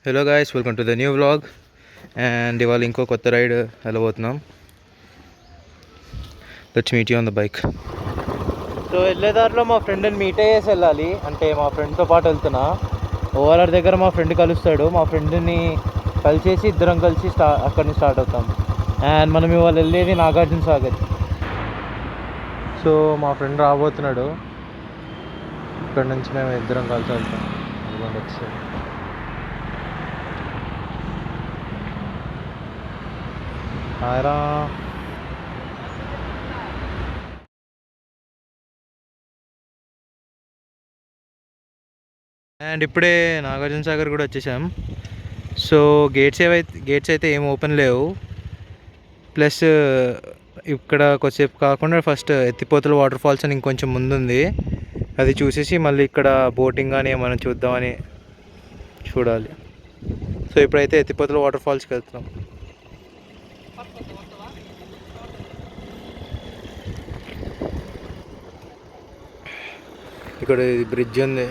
Hello guys, welcome to the new vlog. And ఇవాళ ఇంకో కొత్త రైడ్ వెళ్ళబోతున్నాం. Let's meet you on the bike. So వెళ్ళేదారిలో మా ఫ్రెండ్ని మీట్ అయ్యేసి వెళ్ళాలి. అంటే మా ఫ్రెండ్తో పాటు వెళ్తున్నా. ఓఆర్ఆర్ దగ్గర మా ఫ్రెండ్ కలుస్తాడు. మా ఫ్రెండ్ని కలిసేసి ఇద్దరం కలిసి అక్కడి నుంచి స్టార్ట్ అవుతాం. అండ్ మనం ఇవాళ వెళ్ళేది నాగార్జున సాగర్. సో మా ఫ్రెండ్ రాబోతున్నాడు. ఇక్కడ నుంచి మేము ఇద్దరం కలిసి వెళ్తాం. అదిగోండి వచ్చేది. హాయరా. అండ్ ఇప్పుడే నాగార్జున సాగర్ కూడా వచ్చేసాం. సో గేట్స్ అయితే ఏం ఓపెన్ లేవు. ప్లస్ ఇక్కడ కొద్దిసేపు కాకుండా ఫస్ట్ ఎత్తిపోతల వాటర్ ఫాల్స్ అని ఇంకొంచెం ముందుంది. అది చూసేసి మళ్ళీ ఇక్కడ బోటింగ్ కానీ ఏమైనా చూద్దామని చూడాలి. సో ఇప్పుడైతే ఎత్తిపోతల వాటర్ ఫాల్స్కి వెళ్తున్నాం. ఇక్కడ బ్రిడ్జ్ ఉంది.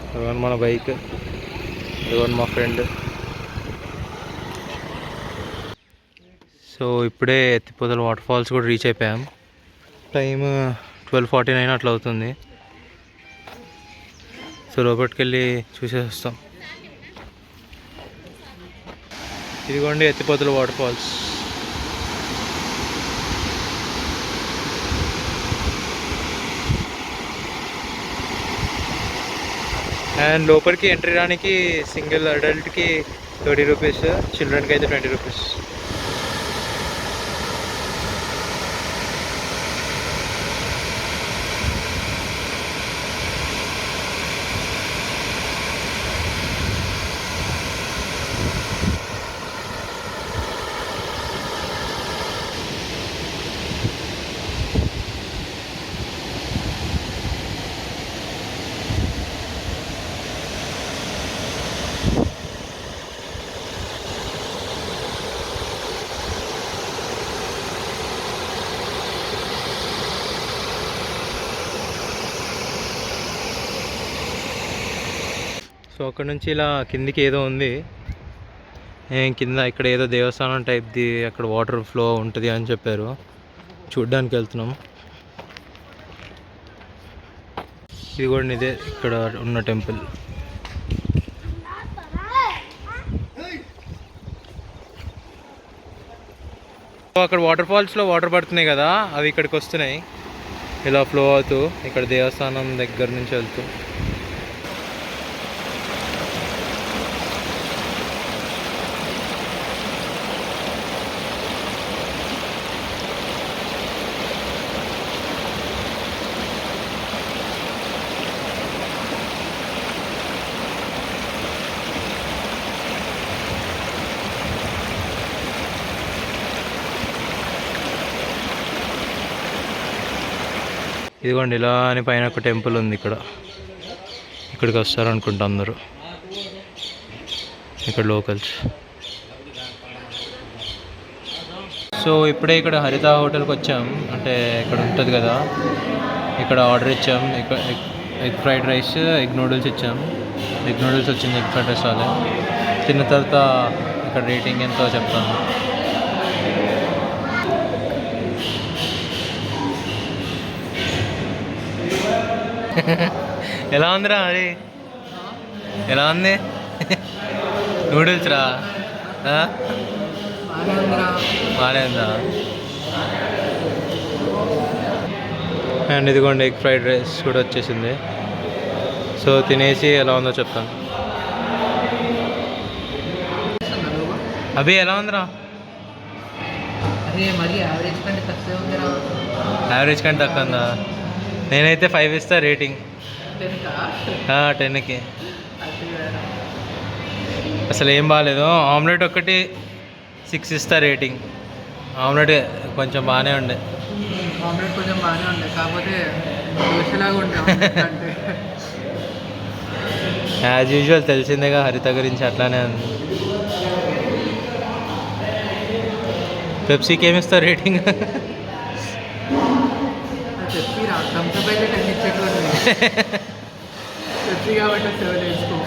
ఇదిగోండి మన బైక్, ఇదిగోండి మా ఫ్రెండ్. సో ఇప్పుడే ఎత్తిపోతల వాటర్ ఫాల్స్ కూడా రీచ్ అయిపోయాం. టైమ్ 12:49 అట్లా అవుతుంది. సో లోపలికి వెళ్ళి చూసేసి వస్తాం. ఇదిగోండి ఎత్తిపోతల వాటర్ ఫాల్స్. అండ్ లోపలికి ఎంట్రీ రానికి సింగిల్ అడల్ట్కి 30 రూపీస్, చిల్డ్రన్కి అయితే 20 రూపీస్. సో అక్కడ నుంచి ఇలా కిందికి ఏదో ఉంది. కింద ఇక్కడ ఏదో దేవస్థానం టైప్ది, అక్కడ వాటర్ ఫ్లో ఉంటుంది అని చెప్పారు. చూడ్డానికి వెళ్తున్నాం. ఇది కూడా ఇదే ఇక్కడ ఉన్న టెంపుల్. సో అక్కడ వాటర్ ఫాల్స్లో వాటర్ పడుతున్నాయి కదా, అవి ఇక్కడికి వస్తున్నాయి ఇలా ఫ్లో అవుతూ. ఇక్కడ దేవస్థానం దగ్గర నుంచి వెళ్తూ ఇదిగోండి ఇలా అని పైన ఒక టెంపుల్ ఉంది. ఇక్కడికి వస్తారనుకుంటా అందరూ, ఇక్కడ లోకల్స్. సో ఇప్పుడే ఇక్కడ హరిత హోటల్కి వచ్చాం. అంటే ఇక్కడ ఉంటుంది కదా, ఇక్కడ ఆర్డర్ ఇచ్చాం. Egg fried rice, egg noodles ఇచ్చాం. ఎగ్ నూడిల్స్ వచ్చింది, ఎగ్ ఫ్రైడ్ రైస్ రాలే. తిన్న తర్వాత ఇక్కడ రేటింగ్ ఎంతో చెప్తాను. ఎలా ఉందిరా అది? ఎలా ఉంది నూడిల్స్ రా? బాగానే ఉందా? అండ్ ఇదిగోండి ఎగ్ ఫ్రైడ్ రైస్ కూడా వచ్చేసింది. సో తినేసి ఎలా ఉందో చెప్తాను. అభి ఎలా ఉందిరా? యావరేజ్ కంటే తక్కువ ఉందా? నేనైతే 5 ఇస్తా రేటింగ్. 10కి అసలు ఏం బాగాలేదు. ఆమ్లెట్ ఒకటి 6 ఇస్తా రేటింగ్. ఆమ్లెట్ కొంచెం బాగానే ఉండే. ఆమ్లెట్ కొంచెం బాగానే ఉండే, కాకపోతే దోశలాగా ఉండే. యాజ్ యూజువల్ తెలిసిందేగా హరిత గురించి, అట్లానే ఉంది. పెప్సీకి ఏమిస్తా రేటింగ్? పెప్సీ కాబట్టి సేవ చేసుకో.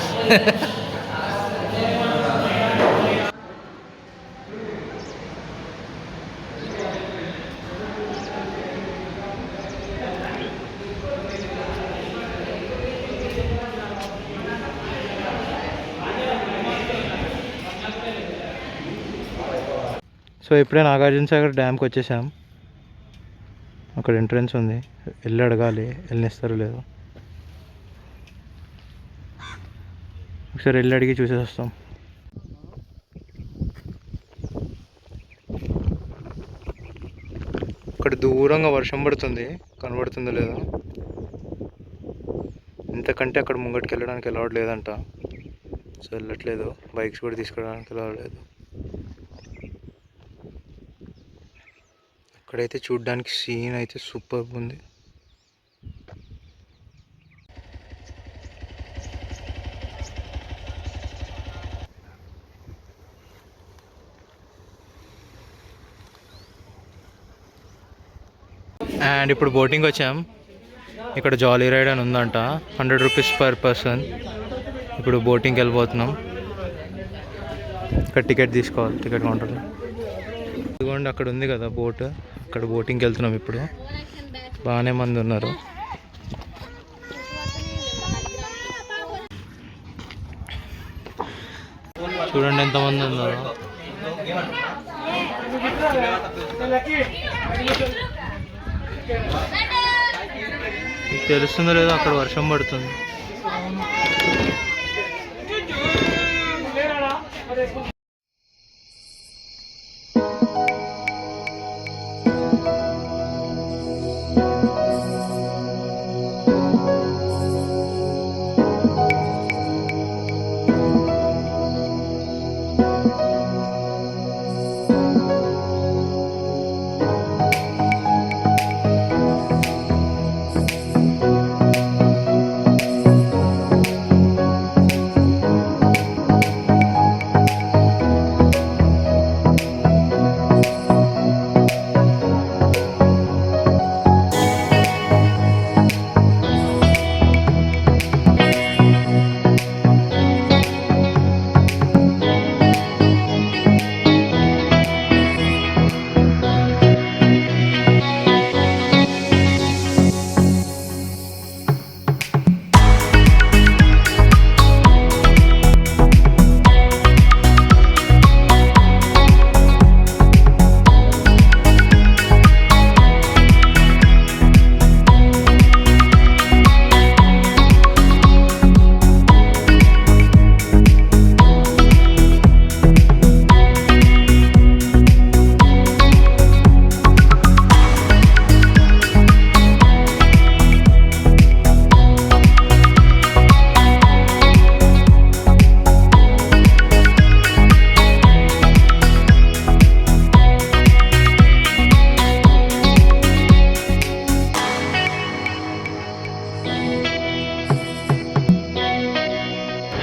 సో ఇప్పుడే నాగార్జున సాగర్ డ్యామ్కి వచ్చేసాం. అక్కడ ఎంట్రన్స్ ఉంది, వెళ్ళి అడగాలి వెళ్ళనిస్తారో లేదో. ఒకసారి వెళ్ళి అడిగి చూసేసి వస్తాం. ఇక్కడ దూరంగా వర్షం పడుతుంది, కనబడుతుందో లేదో. ఇంతకంటే అక్కడ ముంగటికి వెళ్ళడానికి అలవాటు లేదంట, సో వెళ్ళట్లేదు. బైక్స్ కూడా తీసుకురావడానికి అలవాటు లేదు. అక్కడైతే చూడ్డానికి సీన్ అయితే సూపర్ ఉంది. అండ్ ఇప్పుడు బోటింగ్ వచ్చాం. ఇక్కడ జాలీ రైడ్ అని ఉందంట, 100 రూపీస్ పర్ పర్సన్. ఇప్పుడు బోటింగ్కి వెళ్ళిపోతున్నాం. ఇక్కడ టికెట్ తీసుకోవాలి, టికెట్ కౌంటర్లో. ఇదిగోండి అక్కడ ఉంది కదా బోట్, అక్కడ బోటింగ్కి వెళ్తున్నాం ఇప్పుడు. బాగానే మంది ఉన్నారు. చూడండి ఎంతమంది ఉన్నారు. మీకు తెలుస్తుందో లేదో అక్కడ వర్షం పడుతుంది.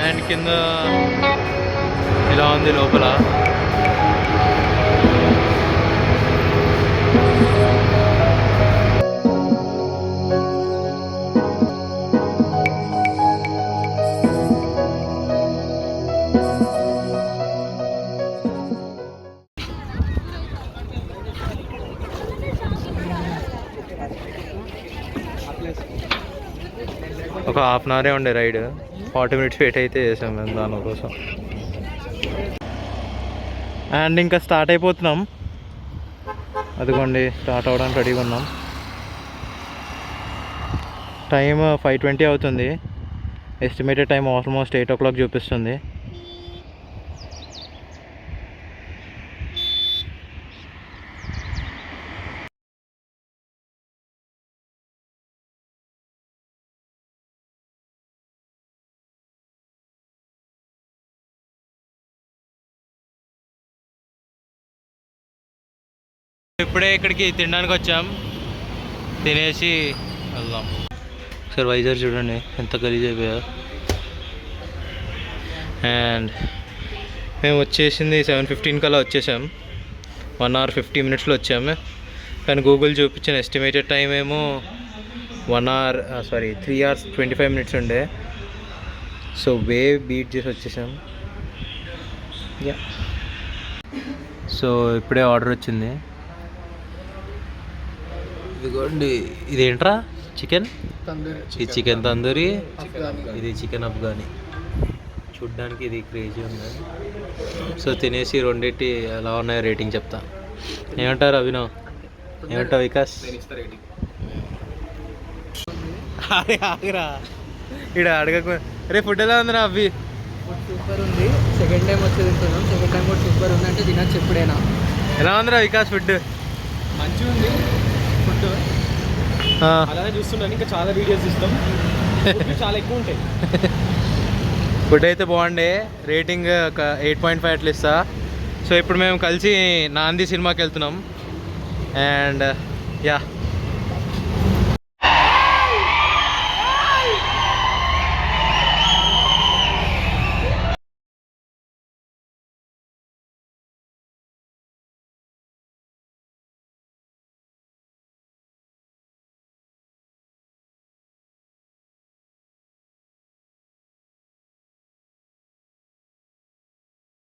అండ్ కింద ఇలా ఉంది లోపల. ఒక హాఫ్ అన్ అవరే ఉండే రైడ్, 40 మినిట్స్ వెయిట్ అయితే చేసాం మేము దానికోసం. అండ్ ఇంకా స్టార్ట్ అయిపోతున్నాం. అదిగోండి స్టార్ట్ అవ్వడానికి రెడీగా ఉన్నాం. టైం 5:20 అవుతుంది. ఎస్టిమేటెడ్ టైం ఆల్మోస్ట్ 8 o'clock చూపిస్తుంది. ఇప్పుడే ఇక్కడికి తినడానికి వచ్చాం, తినేసి వెళ్దాం. ఒకసారి వైజాగ్ చూడండి ఎంత గలీజ్ అయిపోయారు. అండ్ మేము వచ్చేసింది 7:15 కల్లా వచ్చేసాం. 1 hour 50 minutesలో వచ్చాము. కానీ గూగుల్ చూపించిన ఎస్టిమేటెడ్ టైం ఏమో 3 hours 25 minutes ఉండే. సో వే బీట్ చేసి వచ్చేసాం. యా, సో ఇప్పుడే ఆర్డర్ వచ్చింది. ఇదిగోండి, ఇదేంట్రా చికెన్, ఇది చికెన్ తందూరి, ఇది చికెన్ అఫ్ఘానీ. చూడ్డానికి ఇది క్రేజీ ఉంది. సో తినేసి రెండింటి ఎలా ఉన్నాయో రేటింగ్ చెప్తా. ఏమంటారు అభినవ్, ఏమంటావు వికాస్? ఆగరా ఇక్కడ అడగక. రే ఫుడ్ ఎలా ఉందిరా అవి? ఫుడ్ సూపర్ ఉంది. సెకండ్ టైం వచ్చి తింటున్నాం. సెకండ్ టైం కూడా సూపర్ ఉంది అంటే తినచ్చు ఎప్పుడైనా. ఎలా ఉందిరా వికాస్ ఫుడ్? మంచిగా ఉంది ఫుడ్. అలానే చూస్తున్నాను, ఇంకా చాలా వీడియోస్ ఇస్తాం, చాలా ఎక్కువ ఉంటాయి. ఫుడ్ అయితే బాగుండే, రేటింగ్ ఒక 8.5 అట్లా ఇస్తా. సో ఇప్పుడు మేము కలిసి నాంది సినిమాకి వెళ్తున్నాం. And yeah,